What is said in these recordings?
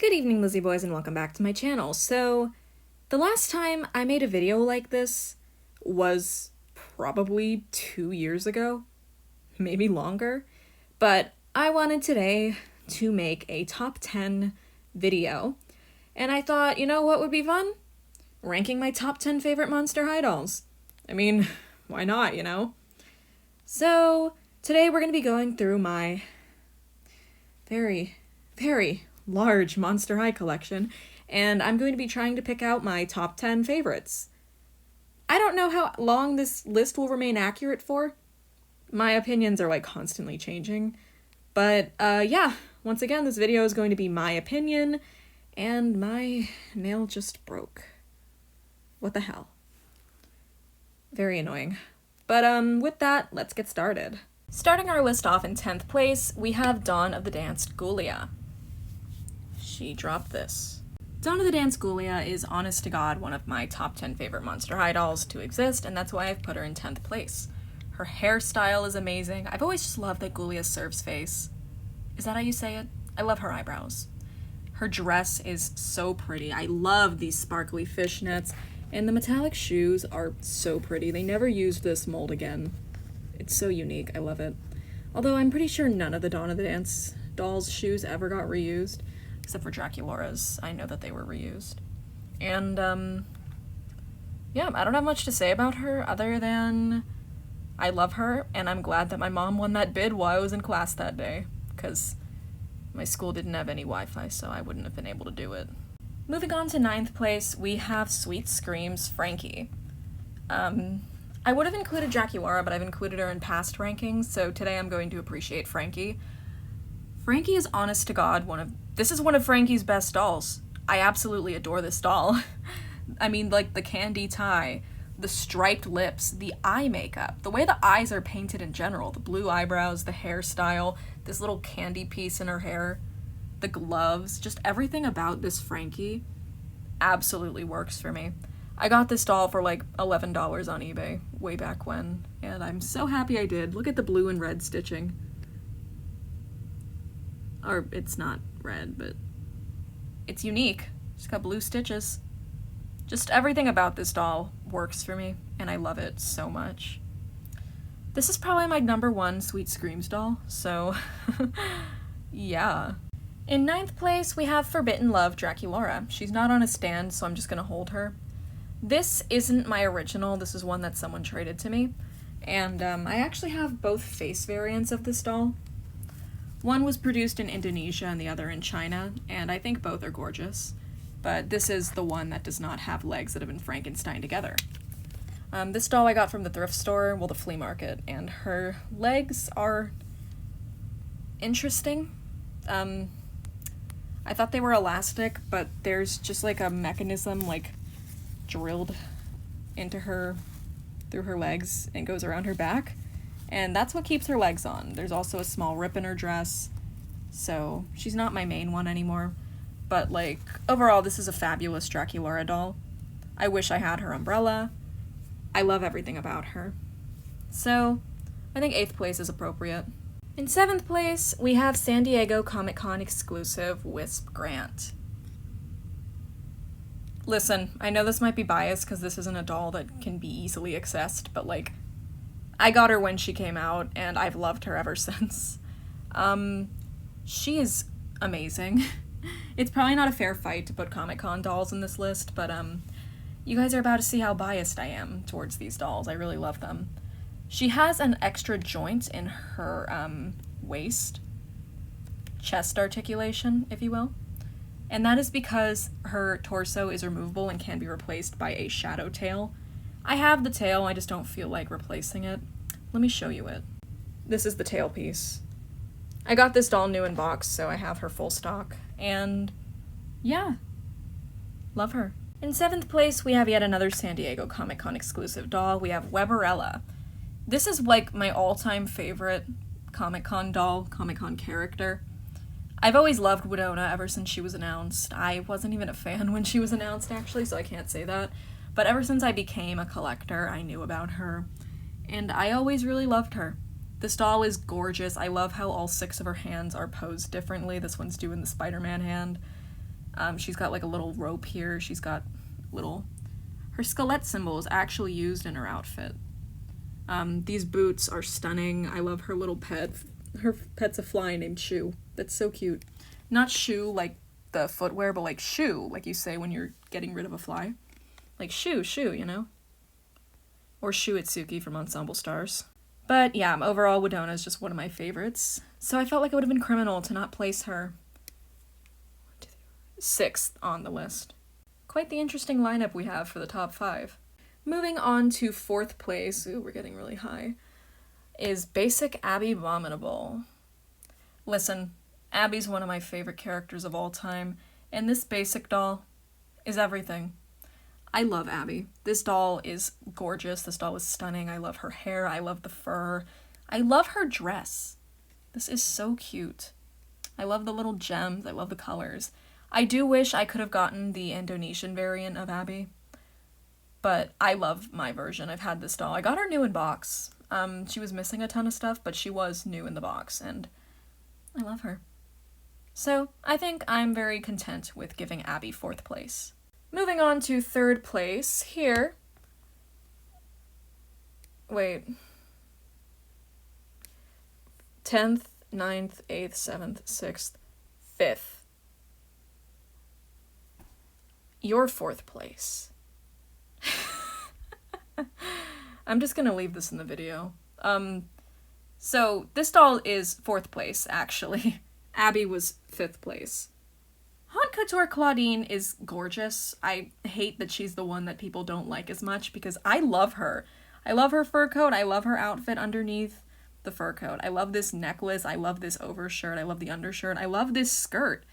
Good evening, Lizzie boys, and welcome back to my channel. So, the last time I made a video like this was probably 2 years ago, maybe longer, but I wanted today to make a top 10 video, and I thought, you know what would be fun? Ranking my top 10 favorite Monster High dolls. I mean, why not, you know? So, today we're going to be going through my very large Monster High collection, and I'm going to be trying to pick out my top 10 favorites. I don't know how long this list will remain accurate for. My opinions are like constantly changing, but yeah, once again, this video is going to be my opinion, and my nail just broke. What the hell? Very annoying. But with that, let's get started. Starting our list off in 10th place, we have Dawn of the Dance Ghoulia. She dropped this. Dawn of the Dance Ghoulia is, honest to God, one of my top 10 favorite Monster High dolls to exist, and that's why I've put her in 10th place. Her hairstyle is amazing. I've always just loved that Ghoulia serves face. Is that how you say it? I love her eyebrows. Her dress is so pretty. I love these sparkly fishnets, and the metallic shoes are so pretty. They never used this mold again. It's so unique. I love it. Although I'm pretty sure none of the Dawn of the Dance dolls' shoes ever got reused. Except for Draculaura's. I know that they were reused. And, yeah, I don't have much to say about her other than I love her, and I'm glad that my mom won that bid while I was in class that day, because my school didn't have any Wi-Fi, so I wouldn't have been able to do it. Moving on to 9th place, we have Sweet Scream's Frankie. I would have included Draculaura, but I've included her in past rankings, so today I'm going to appreciate Frankie. Frankie is, honest to God, this is one of Frankie's best dolls. I absolutely adore this doll. I mean, like, the candy tie, the striped lips, the eye makeup, the way the eyes are painted in general, the blue eyebrows, the hairstyle, this little candy piece in her hair, the gloves, just everything about this Frankie absolutely works for me. I got this doll for like $11 on eBay way back when, and I'm so happy I did. Look at the blue and red stitching. Or, it's not red, but it's unique. It's got blue stitches. Just everything about this doll works for me, and I love it so much. This is probably my #1 Sweet Screams doll, so yeah. In 9th place, we have Forbidden Love Draculaura. She's not on a stand, so I'm just gonna hold her. This isn't my original, this is one that someone traded to me, and I actually have both face variants of this doll. One was produced in Indonesia and the other in China, and I think both are gorgeous, but this is the one that does not have legs that have been Frankenstein together. This doll I got from the thrift store, well, the flea market, and her legs are interesting. I thought they were elastic, but there's just like a mechanism like drilled into her through her legs and goes around her back, and that's what keeps her legs on. There's also a small rip in her dress, so she's not my main one anymore, but like overall this is a fabulous Draculaura doll. I wish I had her umbrella. I love everything about her. So I think 8th place is appropriate. In 7th place, we have San Diego Comic-Con exclusive Wisp Grant. Listen, I know this might be biased because this isn't a doll that can be easily accessed, but like, I got her when she came out, and I've loved her ever since. She is amazing. It's probably not a fair fight to put Comic-Con dolls in this list, but you guys are about to see how biased I am towards these dolls. I really love them. She has an extra joint in her waist, chest articulation, if you will. And that is because her torso is removable and can be replaced by a shadow tail. I have the tail, I just don't feel like replacing it. Let me show you it. This is the tail piece. I got this doll new in box, so I have her full stock, and yeah, love her. In 7th place, we have yet another San Diego Comic-Con exclusive doll. We have Weberella. This is like my all-time favorite Comic-Con doll, Comic-Con character. I've always loved Winona ever since she was announced. I wasn't even a fan when she was announced, actually, so I can't say that. But ever since I became a collector, I knew about her, and I always really loved her. This doll is gorgeous. I love how all 6 of her hands are posed differently. This one's doing the Spider-Man hand. She's got like a little rope here. She's got her skeleton symbol is actually used in her outfit. These boots are stunning. I love her little pet. Her pet's a fly named Shoe. That's so cute. Not shoe like the footwear, but like shoe, like you say when you're getting rid of a fly. Like shoe, you know? Or Shu Itsuki from Ensemble Stars. But yeah, overall, Wedona is just one of my favorites. So I felt like it would have been criminal to not place her 6th on the list. Quite the interesting lineup we have for the top 5. Moving on to 4th place, ooh, we're getting really high, is Basic Abby Abominable. Listen, Abby's one of my favorite characters of all time, and this basic doll is everything. I love Abby. This doll is gorgeous. This doll is stunning. I love her hair. I love the fur. I love her dress. This is so cute. I love the little gems. I love the colors. I do wish I could have gotten the Indonesian variant of Abby, but I love my version. I've had this doll. I got her new in box. She was missing a ton of stuff, but she was new in the box, and I love her. So I think I'm very content with giving Abby 4th place. Moving on to 3rd place, here. Wait. 10th, 9th, 8th, 7th, 6th, 5th. Your 4th place. I'm just gonna leave this in the video. So this doll is 4th place, actually. Abby was 5th place. Haute Couture Claudine is gorgeous. I hate that she's the one that people don't like as much because I love her. I love her fur coat. I love her outfit underneath the fur coat. I love this necklace. I love this overshirt. I love the undershirt. I love this skirt.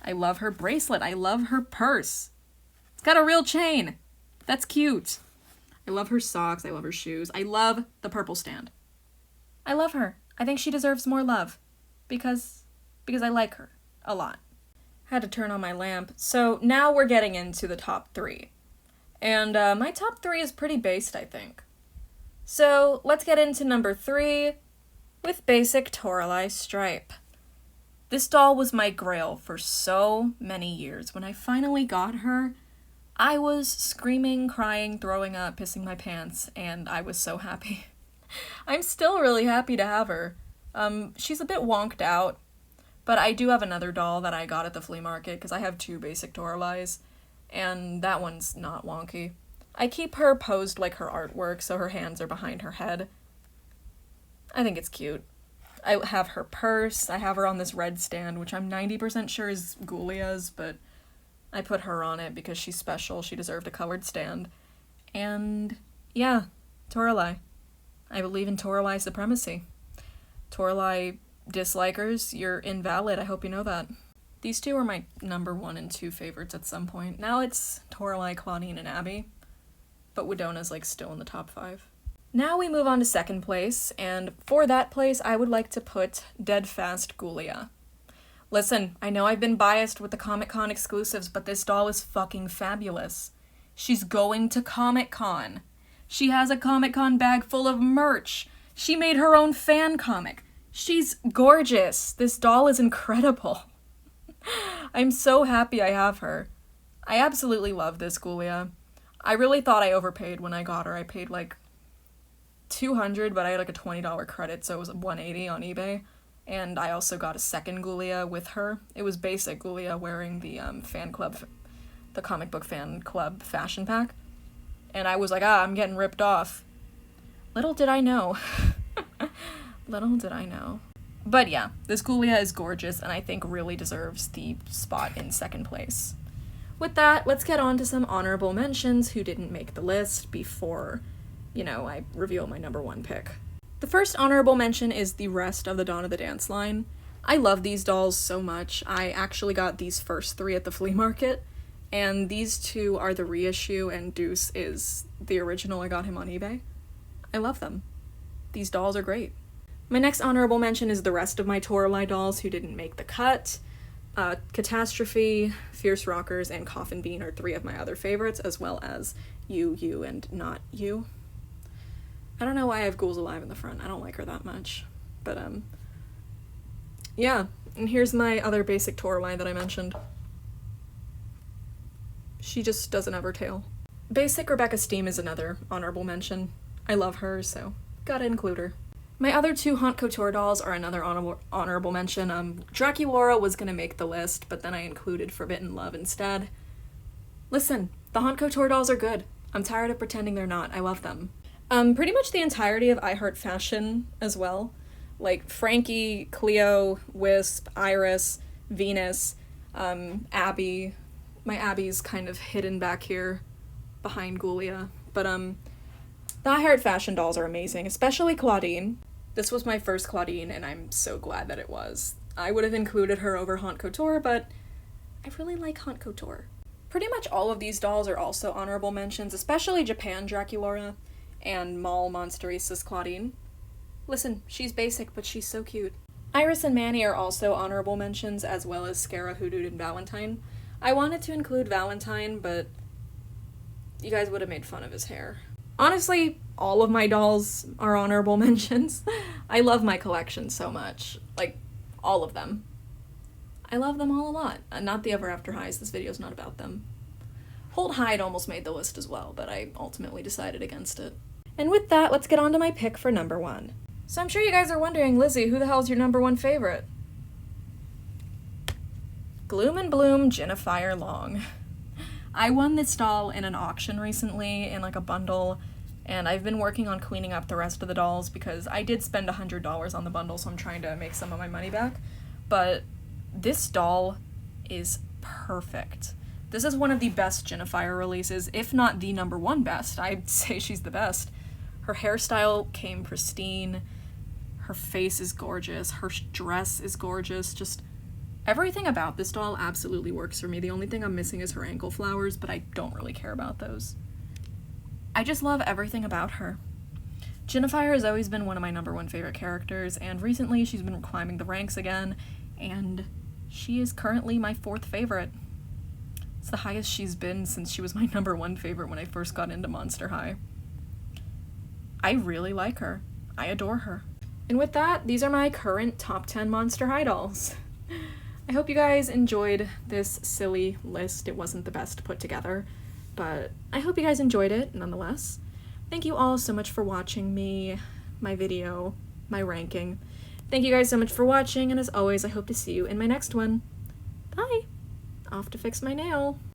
I love her bracelet. I love her purse. It's got a real chain. That's cute. I love her socks. I love her shoes. I love the purple stand. I love her. I think she deserves more love because I like her a lot. Had to turn on my lamp. So now we're getting into the top 3. And my top 3 is pretty based, I think. So let's get into number 3 with Basic Torley Stripe. This doll was my grail for so many years. When I finally got her, I was screaming, crying, throwing up, pissing my pants, and I was so happy. I'm still really happy to have her. She's a bit wonked out, but I do have another doll that I got at the flea market because I have 2 Basic Torleys, and that one's not wonky. I keep her posed like her artwork, so her hands are behind her head. I think it's cute. I have her purse. I have her on this red stand, which I'm 90% sure is Ghoulia's, but I put her on it because she's special. She deserved a colored stand. And yeah, Torley. I believe in Torley supremacy. Torley dislikers, you're invalid. I hope you know that. These 2 are my number 1 and 2 favorites at some point. Now it's Torley, Claudine, and Abby, but Wedona's like still in the top 5. Now we move on to 2nd place, and for that place I would like to put Dead Fast Ghoulia. Listen, I know I've been biased with the Comic-Con exclusives, but this doll is fucking fabulous. She's going to Comic-Con. She has a Comic-Con bag full of merch. She made her own fan comic. She's gorgeous. This doll is incredible. I'm so happy I have her. I absolutely love this Ghoulia. I really thought I overpaid when I got her. I paid like $200, but I had like a $20 credit, so it was $180 on eBay. And I also got a second Ghoulia with her. It was basic Ghoulia wearing the the comic book fan club fashion pack. And I was like, I'm getting ripped off. Little did I know. Little did I know. But yeah, this Ghoulia is gorgeous and I think really deserves the spot in 2nd place. With that, let's get on to some honorable mentions who didn't make the list before, I reveal my number 1 pick. The first honorable mention is the rest of the Dawn of the Dance line. I love these dolls so much. I actually got these first 3 at the flea market, and these 2 are the reissue, and Deuce is the original. I got him on eBay. I love them. These dolls are great. My next honorable mention is the rest of my Torley dolls who didn't make the cut. Catastrophe, Fierce Rockers, and Coffin Bean are 3 of my other favorites, as well as You, and Not You. I don't know why I have Ghouls Alive in the front. I don't like her that much. But, yeah. And here's my other basic Torley that I mentioned. She just doesn't have her tail. Basic Rebecca Steam is another honorable mention. I love her, so gotta include her. My other two Haute Couture dolls are another honorable mention. Draculaura was gonna make the list, but then I included Forbidden Love instead. Listen, the Haute Couture dolls are good. I'm tired of pretending they're not. I love them. Pretty much the entirety of I Heart Fashion as well. Like Frankie, Cleo, Wisp, Iris, Venus, Abby. My Abby's kind of hidden back here behind Ghoulia. But the I Heart Fashion dolls are amazing, especially Claudine. This was my first Claudine, and I'm so glad that it was. I would have included her over Haute Couture, but I really like Haute Couture. Pretty much all of these dolls are also honorable mentions, especially Japan Draculaura and Mall Monsterissa's Claudine. Listen, she's basic, but she's so cute. Iris and Manny are also honorable mentions, as well as Scara, Hoodoo, and Valentine. I wanted to include Valentine, but you guys would have made fun of his hair. Honestly, all of my dolls are honorable mentions. I love my collection so much. Like, all of them. I love them all a lot. Not the Ever After Highs, this video's not about them. Holt Hyde almost made the list as well, but I ultimately decided against it. And with that, let's get on to my pick for number 1. So I'm sure you guys are wondering, Lizzie, who the hell's your number 1 favorite? Gloom and Bloom Jennifer Long. I won this doll in an auction recently, in like a bundle, and I've been working on cleaning up the rest of the dolls because I did spend $100 on the bundle, so I'm trying to make some of my money back. But this doll is perfect. This is one of the best Jennifer releases, if not the number 1 best. I'd say she's the best. Her hairstyle came pristine, her face is gorgeous, her dress is gorgeous, just everything about this doll absolutely works for me. The only thing I'm missing is her ankle flowers, but I don't really care about those. I just love everything about her. Jennifer has always been one of my number 1 favorite characters, and recently she's been climbing the ranks again, and she is currently my 4th favorite. It's the highest she's been since she was my number 1 favorite when I first got into Monster High. I really like her. I adore her. And with that, these are my current top 10 Monster High dolls. I hope you guys enjoyed this silly list. It wasn't the best put together, but I hope you guys enjoyed it nonetheless. Thank you all so much for watching my video, my ranking. Thank you guys so much for watching, and as always, I hope to see you in my next one. Bye! Off to fix my nail.